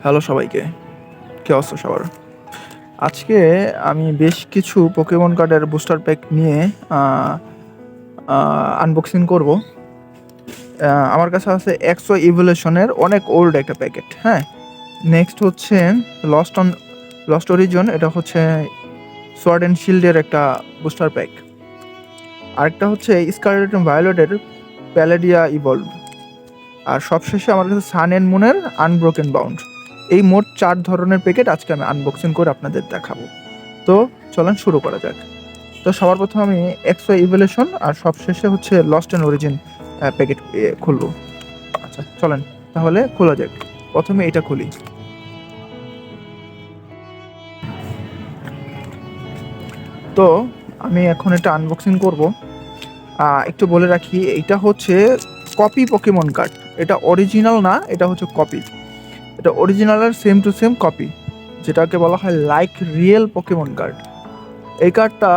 Hello সবাইকে, কি অবস্থা সবার? আজকে আমি বেশ কিছু পোকেমন কার্ডের বুস্টার প্যাক নিয়ে আনবক্সিং করব। আমার কাছে আছে এক্সো ইভলিউশনের অনেক ওল্ড একটা প্যাকেট। হ্যাঁ, নেক্সট হচ্ছে লস্ট অরিজিন, এটা হচ্ছে সোয়ার্ড অ্যান্ড শিল্ডের একটা বুস্টার প্যাক। আরেকটা হচ্ছে স্কারলেট অ্যান্ড ভায়োলেটের প্যালেডিয়া ইভলভ। আর সবশেষে আমার কাছে সান অ্যান্ড মুনের আনব্রোকেন বাউন্ড। এই মোট 4 ধরনের প্যাকেট আজকে আমি আনবক্সিং করে আপনাদের দেখাবো। তো চলেন শুরু করা যাক। তো সবার প্রথমে আমি এক্সো ইভলিউশন আর সবশেষে হচ্ছে লস্ট অ্যান্ড অরিজিন প্যাকেট খুলবো। আচ্ছা চলেন তাহলে খোলা যাক। প্রথমে এটা খুলি। তো আমি এখন এটা আনবক্সিং করব। একটু বলে রাখি, এটা হচ্ছে কপি পোকেমন কার্ড। এটা অরিজিনাল না, এটা হচ্ছে কপি। এটা অরিজিনালের সেম টু সেম কপি, যেটাকে বলা হয় লাইক রিয়েল পোকেমন কার্ড। এই কার্ডটা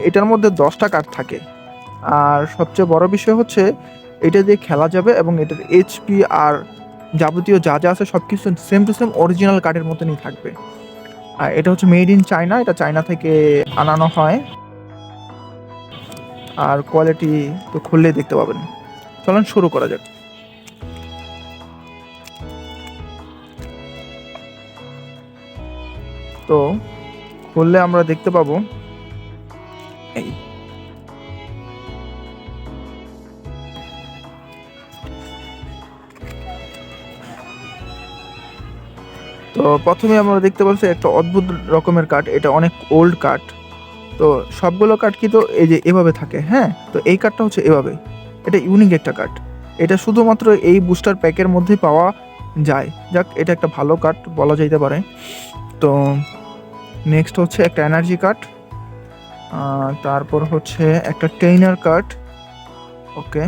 এটার মধ্যে 10টা কার্ড থাকে। আর সবচেয়ে বড় বিষয় হচ্ছে এটা দিয়ে খেলা যাবে এবং এটার এইচপি আর যাবতীয় যা যা আছে সব কিছু সেম টু সেম অরিজিনাল কার্ডের মতনই থাকবে। আর এটা হচ্ছে মেড ইন চায়না, এটা চায়না থেকে আনানো হয়। আর কোয়ালিটি তো খুললেই দেখতে পাবেন। চলেন শুরু করা যাক। তো খুললে আমরা দেখতে পাবো এই তো প্রথমে আমরা দেখতে পাচ্ছি একটা অদ্ভুত রকমের কার্ড। এটা অনেক ওল্ড কার্ড। তো সবগুলো কার্ড কিন্তু এই যে এভাবে থাকে। হ্যাঁ, তো এই কার্ডটা হচ্ছে এভাবে। এটা ইউনিক একটা কার্ড। এটা শুধুমাত্র এই বুস্টার প্যাকের মধ্যে পাওয়া যায়। যাক, এটা একটা ভালো কার্ড বলা যাইতে পারে। তো নেক্সট হচ্ছে একটা এনার্জি কার্ড, তারপর হচ্ছে একটা ট্রেইনার কার্ড। ওকে,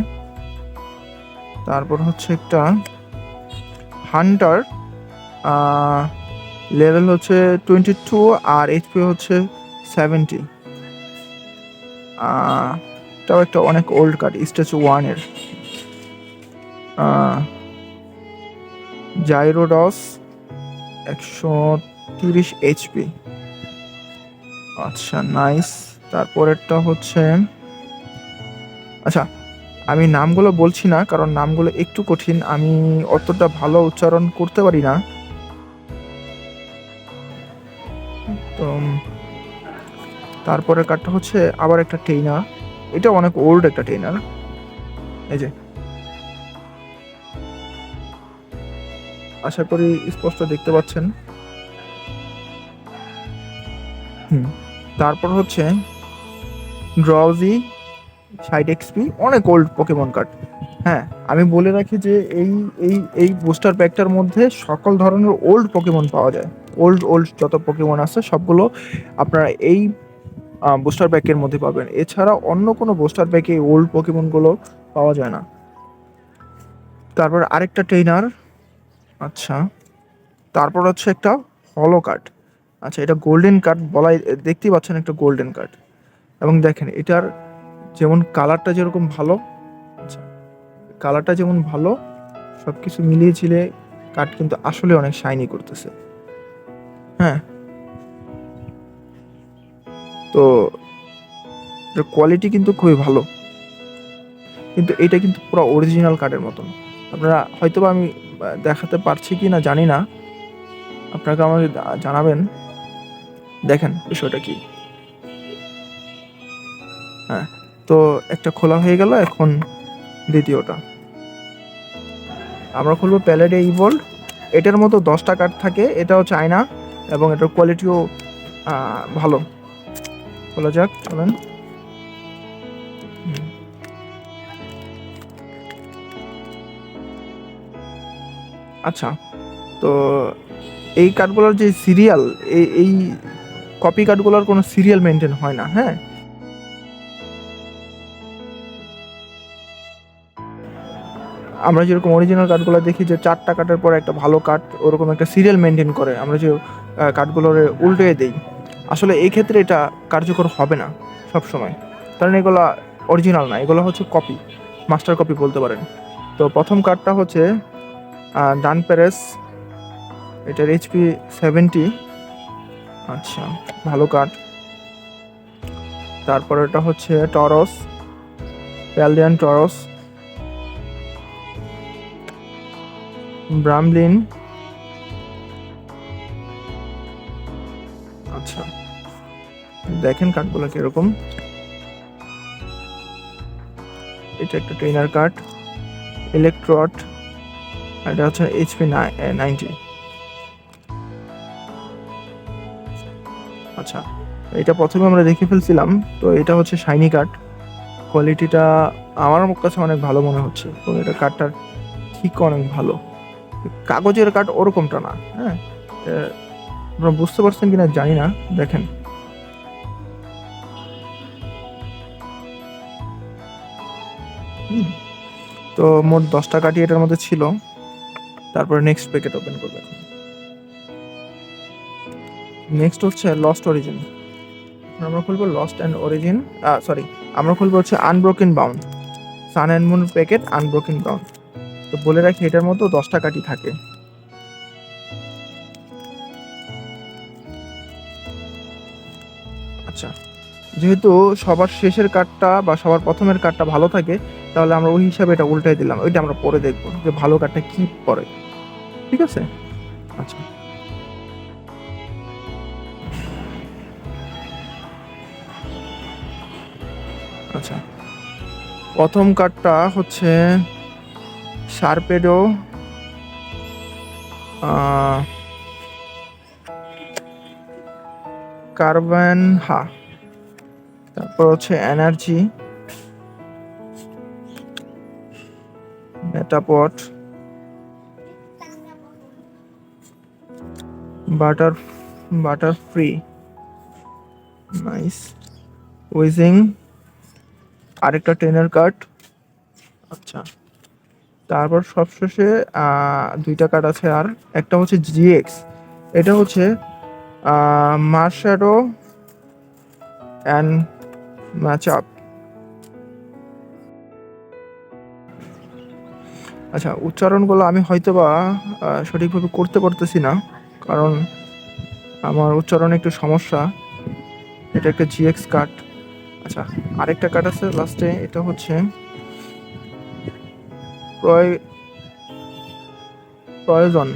তারপর হচ্ছে একটা হান্টার, লেভেল হচ্ছে 22 আর এইচপি হচ্ছে 70। এটাও একটা অনেক ওল্ড কার্ড, স্টেজ 1-এর। জাইরোডস 130 এইচপি। আচ্ছা নাইস। তারপরেরটা হচ্ছে, আচ্ছা আমি নামগুলো বলছি না কারণ নামগুলো একটু কঠিন, আমি অতটা ভালো উচ্চারণ করতে পারি না। তো তারপরের কার্ডটা হচ্ছে আবার একটা ট্রেইনার। এটা অনেক ওল্ড একটা ট্রেইনার। এই যে, আশা করি স্পষ্ট দেখতে পাচ্ছেন। তারপর হচ্ছে ড্রাউজি 60 এক্সপি, অনেক ওল্ড পোকেমন কার্ড। হ্যাঁ, আমি বলে রাখি যে এই এই এই বুস্টার প্যাকটার মধ্যে সকল ধরনের ওল্ড পোকেমন পাওয়া যায়। ওল্ড ওল্ড যত পোকেমন আছে সবগুলো আপনারা এই বুস্টার প্যাকের মধ্যে পাবেন। এছাড়া অন্য কোনো বুস্টার প্যাকে এই ওল্ড পোকেমনগুলো পাওয়া যায় না। তারপর আরেকটা ট্রেইনার। আচ্ছা, তারপর হচ্ছে একটা হলো কার্ড। আচ্ছা, এটা গোল্ডেন কার্ড বলাই, দেখতেই পাচ্ছেন একটা গোল্ডেন কার্ড। এবং দেখেন এটার যেমন কালারটা যেরকম ভালো, আচ্ছা কালারটা যেমন ভালো, সব কিছু মিলিয়ে ঝিলে কার্ড কিন্তু আসলে অনেক শাইনি করতেছে। হ্যাঁ, তো এটার কোয়ালিটি কিন্তু খুবই ভালো, কিন্তু এটা কিন্তু পুরো অরিজিনাল কার্ডের মতন। আপনারা হয়তোবা আমি দেখাতে পারছি কি না জানি না, আপনাকে আমাকে জানাবেন। দেখেন বিষয়টা কি। হ্যাঁ, তো একটা খোলা হয়ে গেল, এখন দ্বিতীয়টা আমরা খুলবো প্যালেডিয়া ইভল্ভ। এটার মতো 10টা কার্ড থাকে, এটাও চায়না এবং এটার কোয়ালিটিও ভালো। খোলা যাক, চলেন। আচ্ছা, তো এই কার্ডগুলোর যে সিরিয়াল, এই কপি কার্ডগুলোর কোনো সিরিয়াল মেনটেন হয় না। হ্যাঁ, আমরা যেরকম অরিজিনাল কার্ডগুলো দেখি যে 4টা কার্ডের পর একটা ভালো কার্ড, ওরকম একটা সিরিয়াল মেনটেন করে আমরা যে কার্ডগুলোর উল্টে দেই। আসলে এই ক্ষেত্রে এটা কার্যকর হবে না সব সময়, কারণ এগুলো অরিজিনাল না, এগুলো হচ্ছে কপি, মাস্টার কপি বলতে পারেন। তো প্রথম কার্ডটা হচ্ছে ডান প্যারেস, এটার এইচপি 70। আচ্ছা, ভালো কার্ড। তারপর এটা হচ্ছে টরস, প্যালডিয়ান টরস, ব্রামলিন। আচ্ছা, দেখেন কার্ডগুলো কিরকম। এটা একটা ট্রেনার কার্ড, ইলেকট্রড, এটা হচ্ছে এইচপি 90। আচ্ছা, এটা প্রথমে আমরা দেখে ফেলছিলাম, তো এটা হচ্ছে শাইনি কার্ড। কোয়ালিটিটা আমার কাছে অনেক ভালো মনে হচ্ছে, তো এটা কার্ডটার ঠিক অনেক ভালো। কাগজের কার্ড ওরকমটা না, হ্যাঁ। আপনারা বুঝতে পারছেন কিনা জানি না, দেখেন। তো মোট 10টা কার্ডই এটার মধ্যে ছিল। তারপরে নেক্সট প্যাকেট ওপেন করবে। নেক্সট হচ্ছে লস্ট অরিজিন। আমরা খুলবো লস্ট অ্যান্ড অরিজিন, সরি, আমরা খুলবো হচ্ছে Unbroken Bonds, Sun and Moon packet Unbroken Bonds. তো বলে রাখি এটার মতো 10টা কার্ডই থাকে। আচ্ছা, যেহেতু সবার শেষের কার্ডটা বা সবার প্রথমের কার্ডটা ভালো থাকে, তাহলে আমরা ওই হিসাবে এটা উল্টাই দিলাম। ওইটা আমরা পরে দেখবো যে ভালো কার্ডটা কি পরে, ঠিক আছে? আচ্ছা, আচ্ছা, প্রথম কার্ডটা হচ্ছে শার্পেডো, কার্বান, হা। তারপর হচ্ছে এনার্জি, মেটাপট, বাটার ফ্রি, নাইস, উইজিং, আরেকটা ট্রেনার কার্ড। আচ্ছা, তারপর সবশেষে দুইটা কার্ড আছে, আর একটা হচ্ছে জিএক্স। এটা হচ্ছে মার্শাডো অ্যান্ড ম্যাচ আপ। আচ্ছা, উচ্চারণগুলো আমি হয়তোবা সঠিকভাবে করতে পারতেছি না, কারণ আমার উচ্চারণে একটু সমস্যা। এটা একটা জিএক্স কার্ড। আচ্ছা, আরেকটা কার্ড আছে লাস্টে, এটা হচ্ছে প্রয়োজন,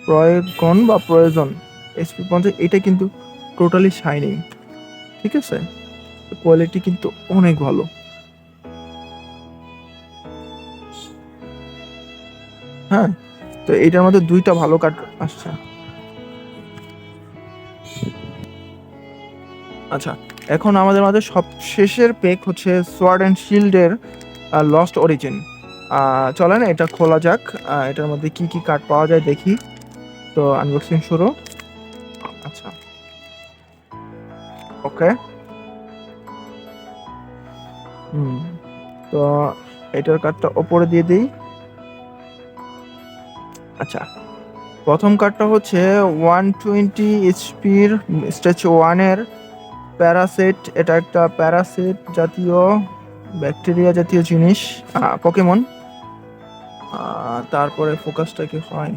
প্রয়োগন বা প্রয়োজন, এসপি 50। এটা কিন্তু টোটালি শাইনিং, ঠিক আছে? কোয়ালিটি কিন্তু অনেক ভালো। হ্যাঁ, তো এইটার মধ্যে দুইটা ভালো কার্ড আসছে। আচ্ছা, এখন আমাদের মাঝে সব শেষের পেক হচ্ছে সোয়ার্ড অ্যান্ড শিল্ডের লস্ট অরিজিন। চলেন এটা খোলা যাক, এটার মধ্যে কি কি কার্ড পাওয়া যায় দেখি। তো আনবক্সিং শুরু। আচ্ছা, ওকে। তো এটার কার্ডটা ওপরে দিয়ে দিই। আচ্ছা, প্রথম কার্ডটা হচ্ছে 120 এইচপির স্টেজ 1-এর প্যারাসিট। এটা একটা প্যারাসিট জাতীয়, ব্যাকটেরিয়া জাতীয় জিনিস, পকেমন। তারপরে ফোকাসটা কি হয়,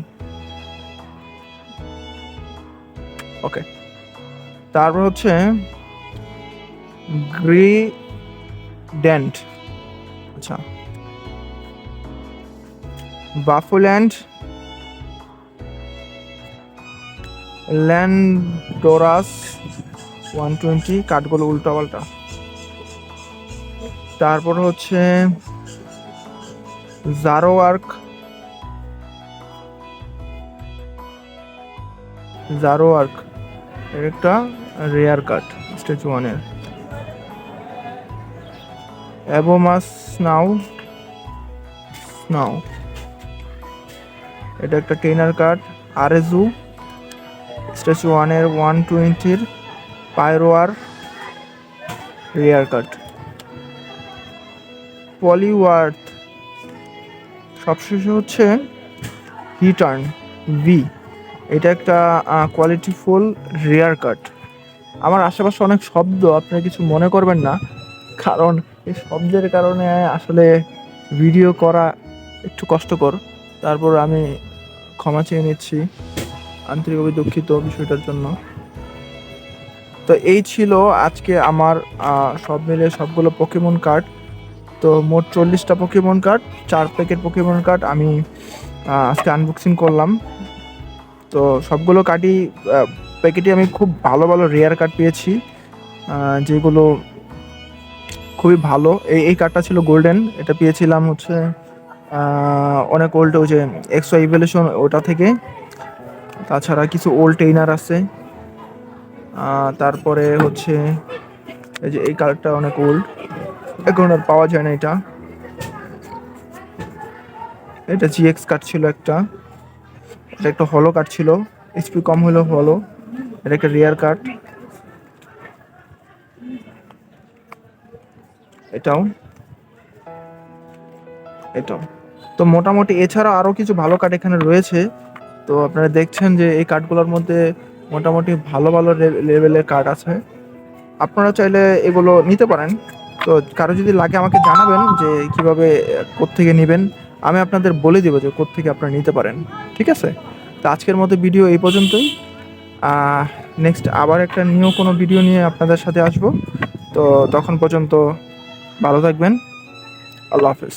ওকে। তারপর হচ্ছে গ্রিডেন্ট, আচ্ছা, বাফুল্যান্ড, ল্যান্ডোরাস 120। কার্ডগুলো উল্টা পাল্টা। তারপর হচ্ছে জারোয়ার্ক, এর একটা রেয়ার কার্ড স্টেজ 1-এর। অ্যাবোমাস নাও, এটা একটা ট্রেনার কার্ড। আরেজু স্টেজ 1-এর 120-র পাইরোয়ার রেয়ার কার্ড। পলিওয়ার্থ, সবশেষে হচ্ছে রিটার্ন ভি। এটা একটা কোয়ালিটিফুল রেয়ার কার্ড। আমার আশেপাশে অনেক শব্দ, আপনারা কিছু মনে করবেন না, কারণ এই শব্দের কারণে আসলে ভিডিও করা একটু কষ্টকর। তারপর আমি ক্ষমা চেয়ে নিচ্ছি, আন্তরিকভাবে দুঃখিত বিষয়টার জন্য। তো এই ছিল আজকে আমার সব মিলে সবগুলো পোকেমন কার্ড। তো মোট 40টা Pokemon card, 4 packet Pokemon card আমি আজকে আনবক্সিং করলাম। তো সবগুলো কার্ডই প্যাকেটে আমি খুব ভালো ভালো রেয়ার কার্ড পেয়েছি, যেগুলো খুবই ভালো। এই কার্ডটা ছিল গোল্ডেন, এটা পেয়েছিলাম হচ্ছে অনেক ওল্ড, ওই যে এক্সো ইভলিউশন ওটা থেকে। তাছাড়া কিছু ওল্ড ট্রেইনার আছে। তারপরে হচ্ছে এই যে এই কার্ডটা অনেক ওল্ড, এখন আর পাওয়া যায় না। এটা জিএক্স কার্ড ছিল একটা, এটা একটা হলো কার্ড ছিল, এইচপি কম হলেও হলো। এটা একটা রেয়ার কার্ড, এটাও এটাও। তো মোটামুটি এছাড়া আরও কিছু ভালো কার্ড এখানে রয়েছে। তো আপনারা দেখছেন যে এই কার্ডগুলোর মধ্যে মোটামুটি ভালো ভালো লেভেলের কার্ড আছে, আপনারা চাইলে এগুলো নিতে পারেন। তো কারো যদি লাগে আমাকে জানাবেন যে কীভাবে কোত্থেকে নেবেন, আমি আপনাদের বলে দেবো যে কোত্থেকে আপনারা নিতে পারেন। ঠিক আছে, তো আজকের মতো ভিডিও এই পর্যন্তই। নেক্সট আবার একটা নিউ কোনো ভিডিও নিয়ে আপনাদের সাথে আসবো। তো তখন পর্যন্ত ভালো থাকবেন, আল্লাহ হাফেজ।